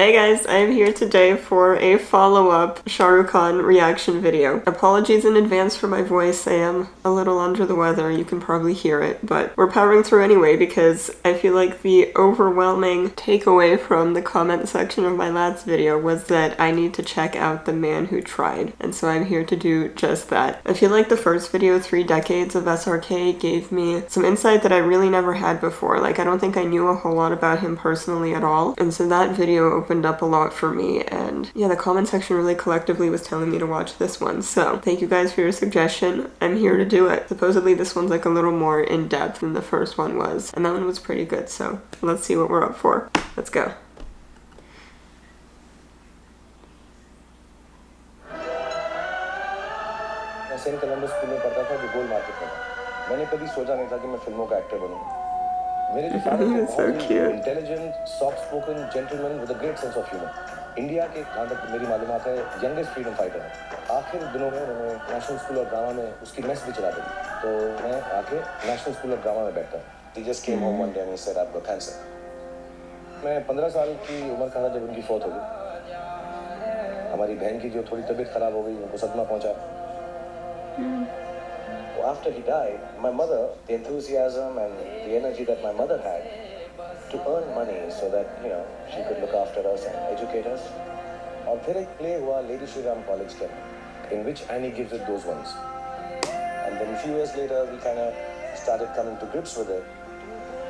Hey guys, I am here today for a follow-up Shah Rukh Khan reaction video. Apologies in advance for my voice, I am a little under the weather, you can probably hear it, but we're powering through anyway because I feel like the overwhelming takeaway from the comment section of my last video was that I need to check out The Man Who Tried, and so I'm here to do just that. I feel like the first video, 3 Decades of SRK, gave me some insight that I really never had before. Like, I don't think I knew a whole lot about him personally at all, and so that video opened up a lot for me, and yeah, the comment section really collectively was telling me to watch this one, so thank you guys for your suggestion. I'm here to do it. Supposedly this one's like a little more in-depth than the first one was, and that one was pretty good, so let's see what we're up for. Let's go. Saint Columbus school में पढ़ता था जो गोल market में था। मैंने कभी सोचा नहीं था कि मैं फिल्मों का एक्टर बनूंगा। मेरे जो फादर थे बहुत intelligent, soft spoken gentleman with a great sense of humour. India के जहाँ तक मेरी मालूमात है यंगेस्ट फ्रीडम फाइटर है। आखिर दिनों में उन्होंने नेशनल स्कूल ऑफ ड्रामा में उसकी मेस भी चला दी, तो मैं आके नेशनल स्कूल ऑफ ड्रामा में बैठता। He just came home one day and he said I've got cancer। मैं 15 साल की उम्र का था जब उनकी फौत हो गई। हमारी बहन की जो थोड़ी तबीयत खराब हो गई, उनको सदमा पहुंचा। After he died, my mother, the enthusiasm and the energy that my mother had to earn money so that, you know, she could look after us and educate us. और फिर एक play हुआ Lady Shri Ram College के, in which Annie gives it those ones. And then a few years later, we kind of started coming to grips with it.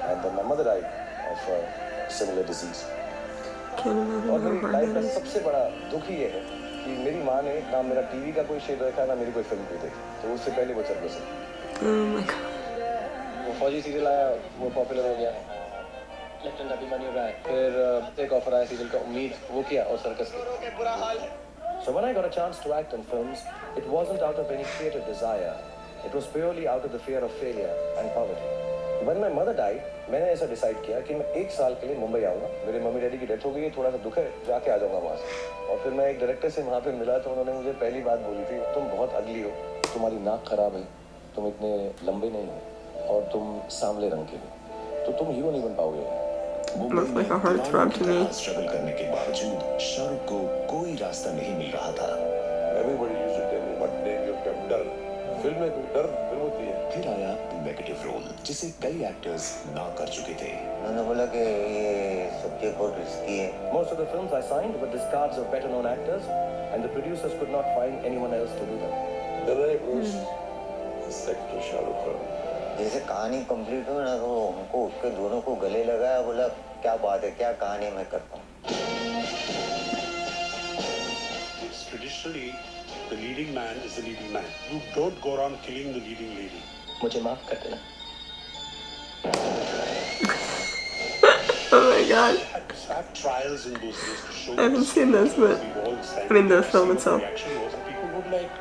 And then my mother died of a similar disease. और मेरी life का सबसे बड़ा दुख ये है कि मेरी माँ ने ना मेरा टीवी का कोई शो देखा, ना मेरी कोई फिल्म कोई देखी, तो उससे पहले वो चल गई। वो फौजी सीरियल आया, वो पॉपुलर हो गया। लेफ्टिनेंट अभिमन्यु राय, फिर एक ऑफर आया सीरियल का उम्मीद, वो किया, और सर्कस की। So when I got a chance to act in films, it wasn't out of any creative desire. It was purely out of the fear of failure and poverty. When my mother died, मैंने ऐसा decide किया कि मैं 1 साल के लिए मुंबई आऊँगा। मेरे मम्मी डैडी की डेथ हो गई है, थोड़ा सा दुख है, जाके आ जाऊँगा वहाँ से। और फिर मैं एक डायरेक्टर से वहाँ पे मिला, तो उन्होंने मुझे पहली बात बोली थी, तुम बहुत अगली हो, तुम्हारी नाक खराब है, तुम इतने लंबे नहीं हो, और तुम सांवले रंग के हो, तो तुम हीरो नहीं बन पाओगे। स्ट्रगल करने के बावजूद शाहरुख को कोई रास्ता नहीं मिल रहा था। Everybody used to tell me what name you have done. Film में कोई डर फिर होती है। फिर आया नेगेटिव रोल, जिसे कई एक्टर्स ना कर चुके थे। उन्होंने बोला कि ये सब्जेक्ट बहुत रिस्की है। Most of the films I signed were discards of better known actors, and the producers could not find anyone else to do them. Then I was said to Shah Rukh Khan. जैसे कहानी complete हुई ना, तो हमको उसके दोनों को गले लगाया, बोला क्या बात है, क्या कहानी मैं करता हूँ। Traditionally, the leading man is the leading man. You don't go around killing the leading lady. मुझे माफ कर देना। Oh my god. I have trials in those days to show. I haven't seen this, but I mean the film itself. Reaction was that people would like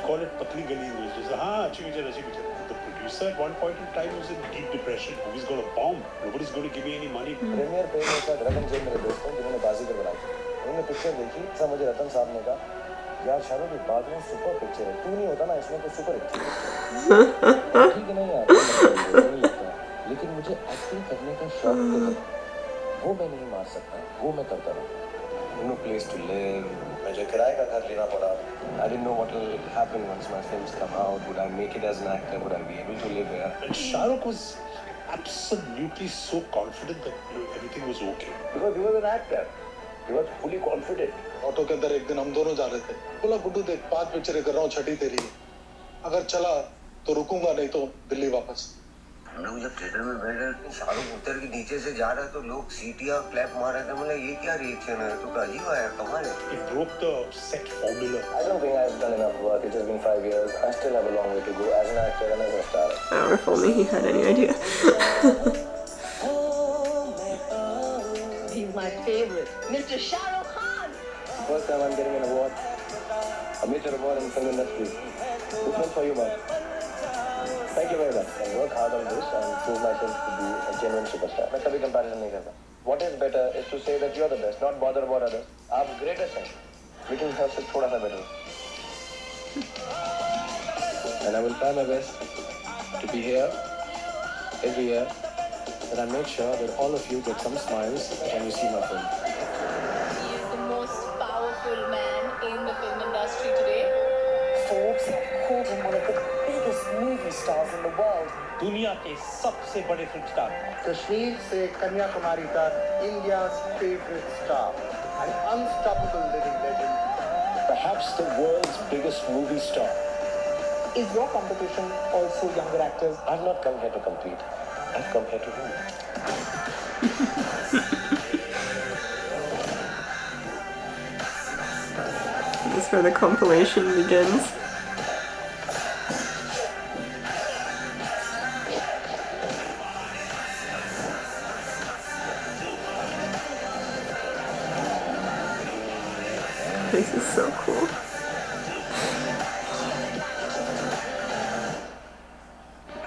call it Patli Gali in those days. हाँ, अच्छी picture, अच्छी picture. The producer at one point in time was in deep depression. Who's going to bomb? Nobody's going to give me any money. Premier पे मेरे साथ रतन जैन मेरे दोस्त हैं जिन्होंने बाजीगर बनाई। उन्होंने पिक्चर देखी, तब मुझे रतन साहब ने कहा, यार शाहरुख की बात में सुपर पिक्चर है, तू नहीं होता ना इसमें तो सुपर हिट थी। ठीक नहीं यार, नहीं लगता, लेकिन मुझे एक्टिंग करने का शौक तो है, वो मैं नहीं मार सकता, वो मैं करता रहूँ। No place to live, मुझे किराए का घर लेना पड़ा। I didn't know what will happen once my films come out. Would I make it as an actor? Would I be able to live here? And Shah Rukh was absolutely so confident that everything was okay. Because he was an actor, he was fully confident. Auto के अंदर एक दिन हम दोनों जा रहे थे, बोला गुड्डू देख 5 पिक्चरें कर रहा हूँ, छठी तेरी है, अगर चला तो रुकूंगा, नहीं तो दिल्ली वापस। हम लोग जब थिएटर में बैठ रहे थे, शाहरुख उतर के नीचे से जा रहा है, तो लोग सीटियां क्लैप मार रहे थे। बोला ये क्या रिएक्शन है, तो अजीब आया, कमाल है। It broke the set formula. I don't think I've done enough work. It has been 5 years. I still have a long way to go as an actor and as a star. Oh, if only he had any idea. He's my favorite, Mr. Shah Rukh Khan. First time I'm getting an award, a major award in the film industry. This one's for you, man. Thank you very much. I work hard on this and prove myself to be a genuine superstar. मैं कभी comparison नहीं करता. What is better is to say that you're the best, not bother about others. आप greatest हैं, लेकिन सबसे थोड़ा सा better हो. And I will try my best to be here every year, and I make sure that all of you get some smiles when you see my film. imagine one of the biggest movie stars in the world. दुनिया के सबसे बड़े film star Kashmir से कन्याकुमारी तक India's favorite star, an unstoppable living legend. Perhaps the world's biggest movie star. Is your competition also younger actors? I've not come here to compete. I've come here to win. This is where the compilation begins. This is so cool.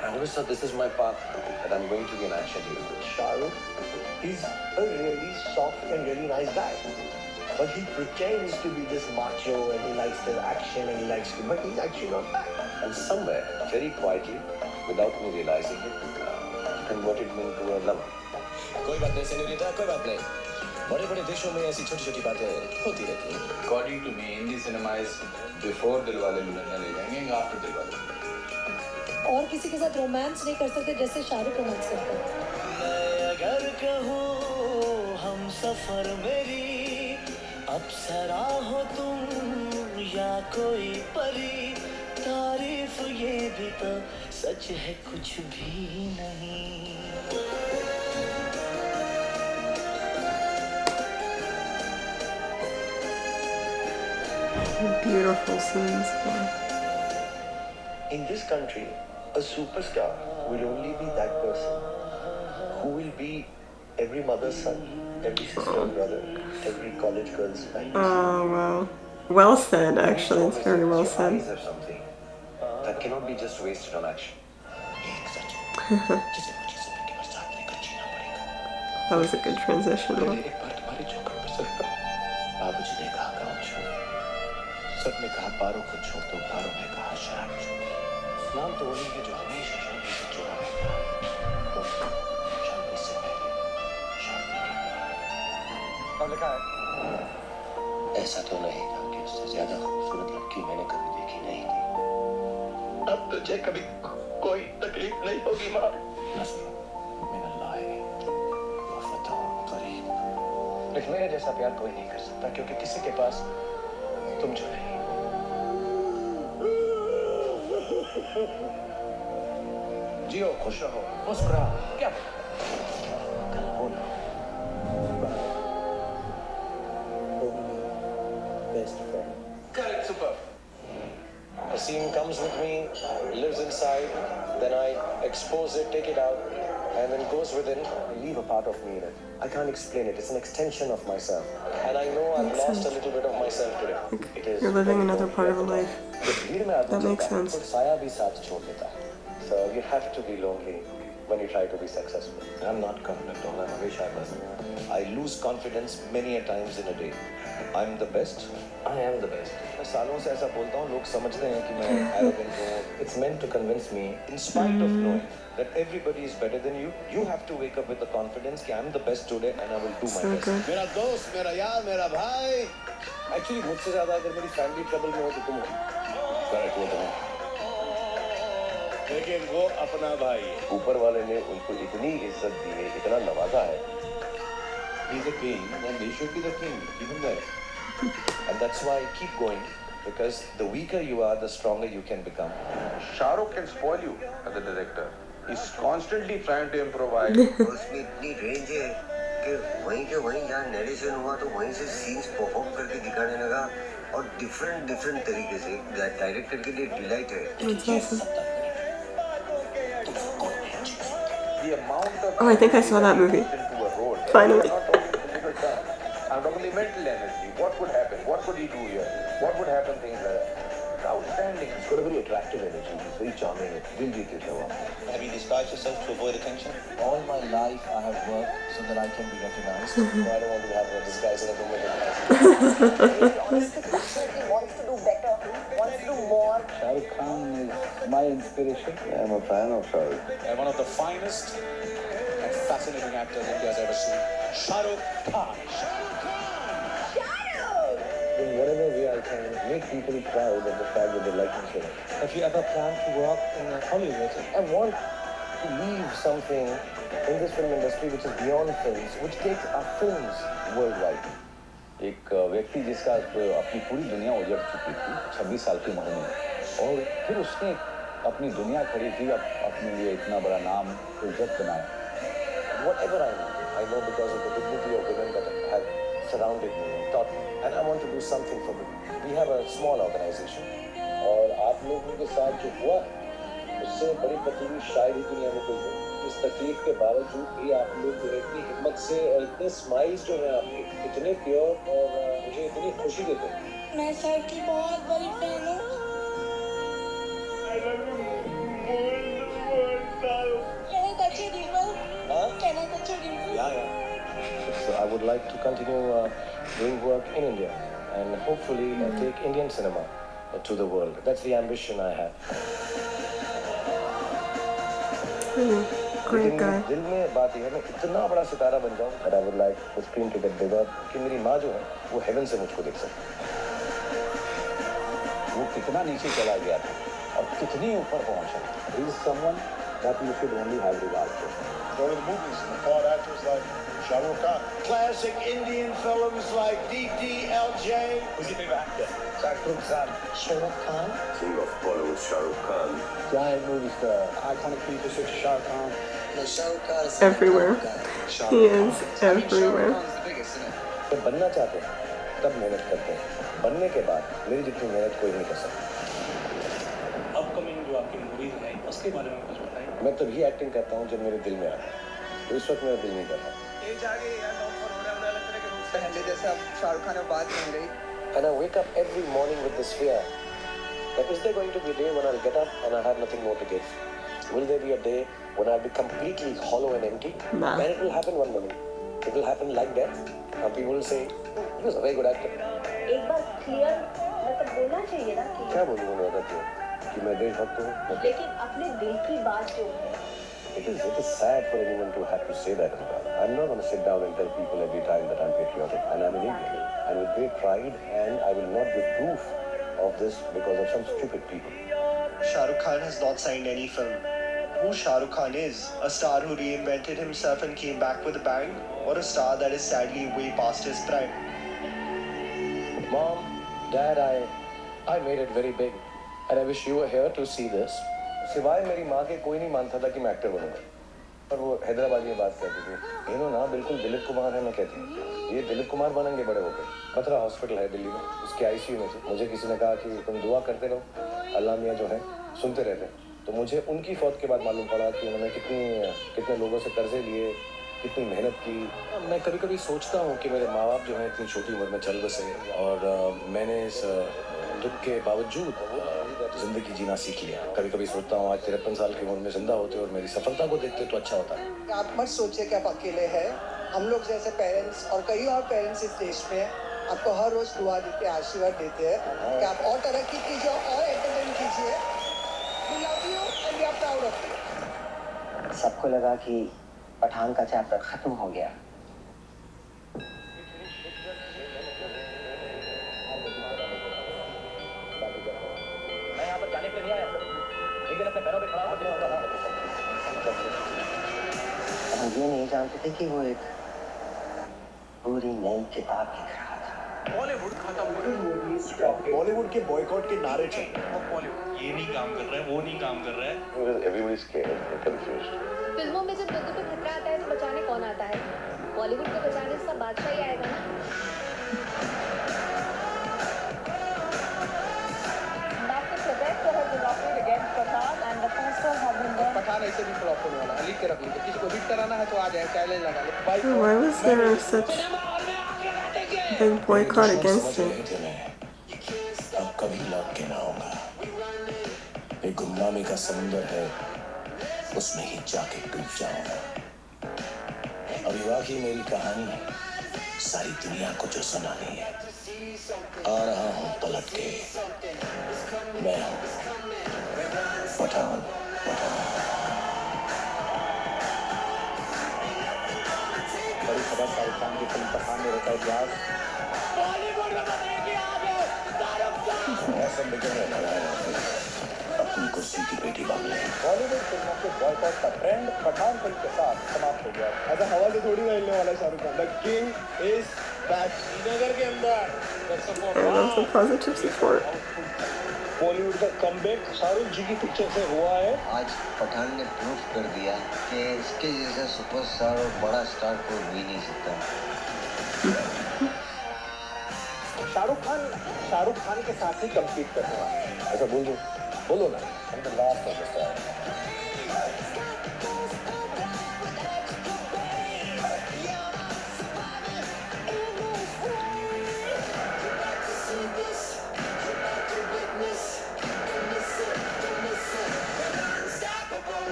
I always thought this is my path, that I'm going to be an action hero. Shah Rukh, he's a really soft and really nice guy. But he pretends to be this macho and he likes the action and he likes to, but he's actually not that. And somewhere, very quietly, without me realizing it, converted me into a lover. कोई बात नहीं senorita, कोई बात नहीं. बड़े-बड़े देशों में ऐसी छोटी-छोटी बातें होती रहती हैं. According to me, Hindi cinema is before Dilwale Dulhania Le Jayenge and after Dilwale. और किसी के साथ रोमांस नहीं कर सकते जैसे शाहरुख रोमांस करते हैं. अगर कहूँ हम सफर मेरी अप्सरा हो तुम या कोई परी तारीफ ये भी तो सच है कुछ भी नहीं. Beautiful scenes. In this country, a superstar will only be that person who will be every mother's son, every sister's brother, every college girl's friend. Oh, wow. Well said, actually. It's very well said. Eyes are something that cannot be just wasted on action. That was a good transition. बाबूजी ने कहा गाँव छोड़, सबने कहा पारों को छोड़ दो, पारों ने कहा शराब छोड़. नाम तो वही है जो हमेशा शांति से जुड़ा रहता है. शांति से पहले, शांति के बाद. कब लिखा है? ऐसा तो नहीं था कि उससे ज्यादा खूबसूरत लड़की मैंने कभी देखी नहीं थी. अब तुझे कभी कोई तकलीफ नहीं होगी माँ. नस्र मिन अल्लाह वफ़तह करीब. लेकिन मेरे जैसा प्यार कोई नहीं कर सकता क्योंकि किसी के पास तुम जो नहीं. जियो, खुश रहो, मुस्कुराओ. क्या कल होना Best friend. Correct, super. A scene comes with me, lives inside, then I expose it, take it out, and then goes within. I leave a part of me in it. I can't explain it. It's an extension of myself. And I know I've lost a little bit of myself today. It is. You're living another part of a life. That makes sense. So you have to be lonely when you try to be successful. I'm not confident, all I wish I wasn't. I lose confidence many a times in a day. I'm the best. I am the best. मैं सालों से ऐसा बोलता हूँ, लोग समझते हैं कि मैं arrogant हूँ. It's meant to convince me, in spite of knowing that everybody is better than you, you have to wake up with the confidence that I'm the best today and I will do my best. मेरा दोस्त, मेरा यार, मेरा भाई. Actually, मुझसे ज़्यादा अगर मेरी family trouble में हो तो तुम हो. Correct, वो तो है. लेकिन वो अपना भाई है. ऊपर वाले ने उनको इतनी इज्जत दी है, इतना नवाजा है. He's a king and he should be the king. Keep him there. And that's why I keep going, because the weaker you are, the stronger you can become. Shah Rukh can spoil you as a director. He's constantly trying to improvise. उसमें इतनी range है कि वहीं के वहीं जहाँ narration हुआ तो वहीं से सीन्स परफॉर्म करके दिखाने लगा और डिफरेंट तरीके से डायरेक्टर के लिए डिलाइट है. The amount of Oh, I think I saw that movie. into a role. Finally. Not only physical terms, and not only mental energy. What would happen? What could he do here? What would happen? Things like that. It's outstanding. It's got a very attractive energy. He's very charming. Dil jeet leta hua. Have you disguised yourself to avoid attention? All my life I have worked so that I can be recognized. So I don't want to have this guy's in a room with He wants to do better, wants to do more. Shah Rukh Khan is my inspiration. I'm a fan of Shah Rukh. And one of the finest and fascinating actors India's ever seen. Shah Rukh Khan. in whatever way I can, make people proud of the fact that they like my film. Have you ever planned to work in Hollywood? I want to leave something in this film industry which is beyond films, which takes our films worldwide. एक व्यक्ति जिसका अपनी पूरी दुनिया उजड़ चुकी थी 26 साल की उम्र में, और फिर उसने अपनी दुनिया खड़ी की, अपने लिए इतना बड़ा नाम इज्जत बनाया. Whatever I know because of the dignity of women that have surrounded me and taught me, and I want to do something for women. We have a small organization, और आप लोगों के साथ जो हुआ उससे बड़ी तकलीफ शायद ही दुनिया में कोई हो. इस तकलीफ के बावजूद भी आप लोग जो इतनी हिम्मत से और इतने स्माइल्स जो हैं आपके, इतने प्योर और मुझे इतनी खुशी देते हैं. मैं सर की बहुत बड़ी फैन हूँ. So I would like to continue doing work in India and hopefully take Indian cinema to the world. That's the ambition I have. Great guy. दिल में बात यह है मैं इतना बड़ा सितारा बन जाऊं that I would like the screen to get bigger कि मेरी माँ जो है वो heaven से मुझको देख सके. वो कितना नीचे चला गया था और कितनी ऊपर पहुंचा. He is someone that you should only have regard for. Go to the movies and applaud actors like Shah Rukh Khan. Classic Indian films like DDLJ. Who's your favorite actor? Shah Rukh Khan. Shah Rukh Khan. King of Bollywood, Shah Rukh Khan. Giant movie star. Iconic people such as Shah Rukh Khan. No, Shah Rukh Khan is Everywhere. He is everywhere. जब बनना चाहते हैं तब मेहनत करते हैं. बनने के बाद मेरी जितनी मेहनत कोई नहीं कर सकता. अपकमिंग जो आपकी मूवीज हैं उसके बारे में कुछ बताएं. मैं तभी एक्टिंग करता हूँ जब मेरे दिल में आता है. तो इस वक्त मेरा दिल नहीं कर रहा. पहले जैसे अब शाहरुख खान बात बन गई. And I wake up every morning with this fear that is there going to be a day when I'll get up and I have nothing more to give? Will there be a day when I'll be completely hollow and empty? Nah. And it will happen one moment. It will happen like that. And people will say, he was a very good actor. एक बार clear मतलब बोलना चाहिए ना कि क्या बोलूँ मैं बताती हूँ कि मैं देशभक्त हूँ. लेकिन अपने दिल की बात जो है. It is sad for anyone to have to say that. I'm not going to sit down and tell people every time that I'm patriotic and I'm an Indian. And with great pride, and I will not give proof of this because of some stupid people. Shah Rukh Khan has not signed any film. Who Shah Rukh Khan is? A star who reinvented himself and came back with a bang? Or a star that is sadly way past his prime? Mom, Dad, I made it very big. And I wish you were here to see this. सिवाय मेरी माँ के कोई नहीं मानता था कि मैं एक्टर बनूंगा. पर वो हैदराबाद में बात करती थी. इन्हों ना बिल्कुल दिलीप कुमार है. मैं कहती हूँ ये दिलीप कुमार बनेंगे बड़े होकर. बत्रा हॉस्पिटल है दिल्ली में, उसके आईसीयू में से मुझे किसी ने कहा कि तुम दुआ करते रहो, अल्लाह मियाँ जो है सुनते रहते. तो मुझे उनकी फौत के बाद मालूम पड़ा कि उन्होंने कितने लोगों से कर्जे लिए, कितनी मेहनत की. मैं कभी कभी सोचता हूँ कि मेरे माँ बाप जो हैं इतनी छोटी उम्र में चल बसे और मैंने इस दुख के बावजूद जिंदगी जीना सीख लिया. कभी कभी सोचता हूँ आज 53 साल की उम्र में जिंदा होते और मेरी सफलता को देखते तो अच्छा होता. आप मत सोचिए कि आप अकेले हैं. हम लोग जैसे पेरेंट्स और कई और पेरेंट्स इस देश में आपको हर रोज दुआ देते हैं, आशीर्वाद देते हैं कि आप और तरक्की कीजिए और एंटरटेन कीजिए. We love you and we are proud of you. सबको लगा कि पठान का चैप्टर खत्म हो गया. मैं यहाँ पर जाने के लिए नहीं आया, लेकिन अपने पैरों पे खड़ा होकर हम ये नहीं जानते थे कि वो एक पूरी नई किताब लिख रहा था. बॉलीवुड खत्म हो गया. बॉलीवुड के बॉयकॉट के नारे चल रहे हैं. बॉलीवुड ये नहीं काम कर रहा है, वो नहीं काम कर रहा है. Because everybody's scared and confused. फिल्मों में जब लोगों पे खतरा आता है तो बचाने कौन आता है? बॉलीवुड को बचाने इसका बादशाह ही आएगा ना. पठान ऐसे भी फ्लॉप होने वाला है. लिख के रख लीजिए. किसी को हिट कराना है तो आ जाए, चैलेंज लगा ले. Why was there such big boycott against it? अब कभी लौट के ना आऊंगा. एक गुमनामी का समुंदर है, उसमें ही जाके डूब जाऊंगा. अभी वाकई मेरी कहानी है, सारी दुनिया को जो सुनानी है. आ रहा हूँ पलट के. मैं हूँ पठान. बड़ी खबर शाहरुख खान की फिल्म पठान में रहता है इतिहास. बॉलीवुड में सब लेकर लड़ाया अपनी कुर्सी की पेटी बांध ले। बॉलीवुड फिल्मों के बॉयकॉट का ट्रेंड पठान फिल्म के साथ समाप्त हो गया। ऐसा हवा से थोड़ी ना हिलने वाला Shahrukh Khan. The king is back. Srinagar के अंदर I love the positive support. Bollywood का कमबैक शाहरुख जी की पिक्चर से हुआ है। आज पठान ने प्रूफ कर दिया कि इसके जैसा सुपरस्टार और बड़ा स्टार कोई भी नहीं सकता। शाहरुख खान के साथ ही कम्पीट करने वाला। ऐसा बोलो ना। I'm the last of the stars.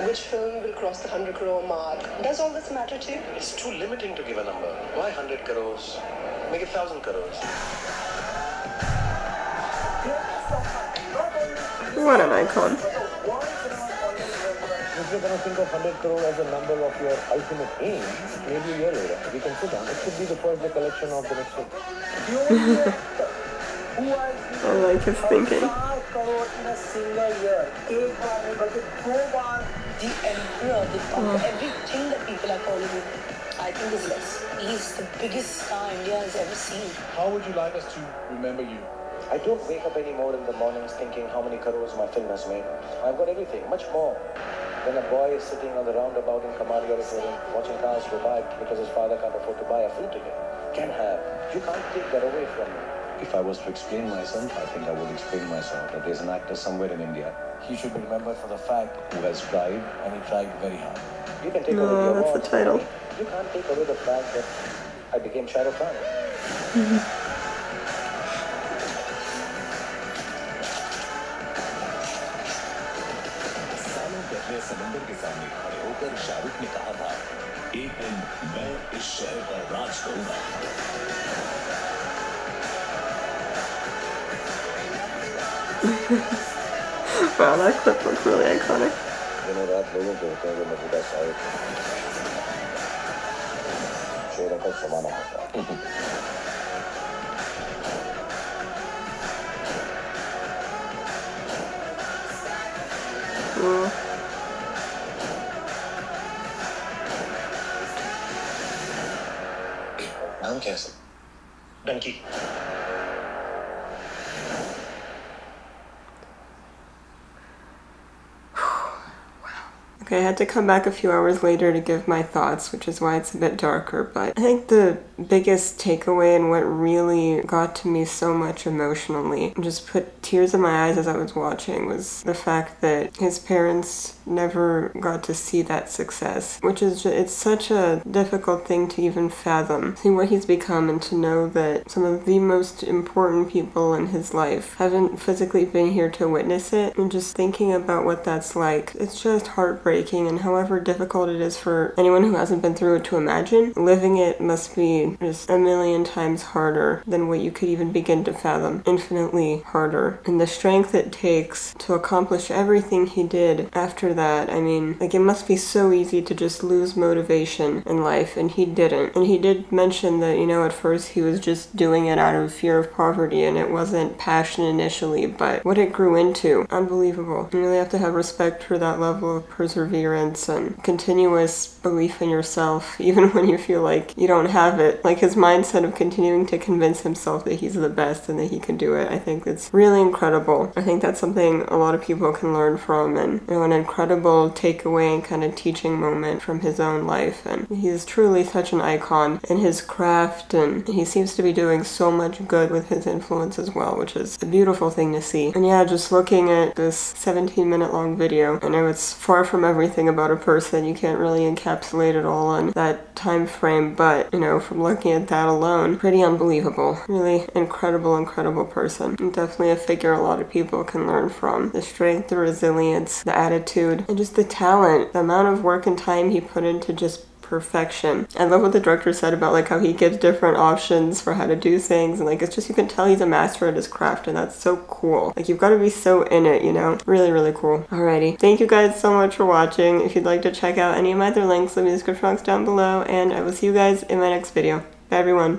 Which film will cross the 100 crore mark? Does all this matter to you? It's too limiting to give a number. Why 100 crores? Make it 1,000 crores. What an icon. If you're going to think of 100 crore as a number of your ultimate aim, maybe a year later, if you can sit down, it should be the first day collection of the next film. I like his thinking. in a single year. एक बार नहीं बल्कि 2 बार. The emperor, everything that people are calling him, I think is less. He's the biggest star India has ever seen. How would you like us to remember you? I don't wake up anymore in the mornings thinking how many crores my film has made. I've got everything, much more than a boy sitting on the roundabout in Kamari Auditorium watching cars go by because his father can't afford to buy a free ticket. Can have. You can't take that away from me. If I was to explain myself, I think I would explain myself that there's an actor somewhere in India. He should be remembered for the fact who has tried. and he tried very hard. You can take away the That's the awards. title. You can't take away the fact that I became Shah Rukh Khan. सालों पहले समंदर के सामने खड़े होकर शाहरुख ने कहा था, एक दिन मैं इस शहर पर राज करूंगा। Wow, that clip looked really iconic. दिनों रात लोगों के होते हैं जो मौजूदा शायद शेरों का समाना होता है। नाम क्या है? Dunki. Okay, I had to come back a few hours later to give my thoughts, which is why it's a bit darker, but I think the biggest takeaway and what really got to me so much emotionally, and just put tears in my eyes as I was watching, was the fact that his parents never got to see that success, which is it's such a difficult thing to even fathom. See what he's become and to know that some of the most important people in his life haven't physically been here to witness it, and just thinking about what that's like, it's just heartbreaking. And however difficult it is for anyone who hasn't been through it to imagine, living it must be just a million times harder than what you could even begin to fathom. Infinitely harder. And the strength it takes to accomplish everything he did after that, I mean, like, it must be so easy to just lose motivation in life, and he didn't. And he did mention that, you know, at first he was just doing it out of fear of poverty and it wasn't passion initially, but what it grew into, unbelievable. You really have to have respect for that level of perseverance and continuous belief in yourself, even when you feel like you don't have it. Like, his mindset of continuing to convince himself that he's the best and that he can do it, I think it's really incredible. I think that's something a lot of people can learn from, and, you know, an incredible takeaway and kind of teaching moment from his own life. And he's truly such an icon in his craft, and he seems to be doing so much good with his influence as well, which is a beautiful thing to see. And yeah, just looking at this 17-minute long video, I know it's far from everything about a person, you can't really encapsulate it all on that time frame, but, you know, from looking at that alone, pretty unbelievable. Really incredible person. And definitely a figure a lot of people can learn from. The strength, the resilience, the attitude, and just the talent, the amount of work and time he put into just perfection. I love what the director said about, like, how he gives different options for how to do things, and, like, it's just, you can tell he's a master at his craft, and that's so cool. Like, you've got to be so in it, you know? Really cool. Alrighty. Thank you guys so much for watching. If you'd like to check out any of my other links, leave me in the description box down below, and I will see you guys in my next video. Bye, everyone.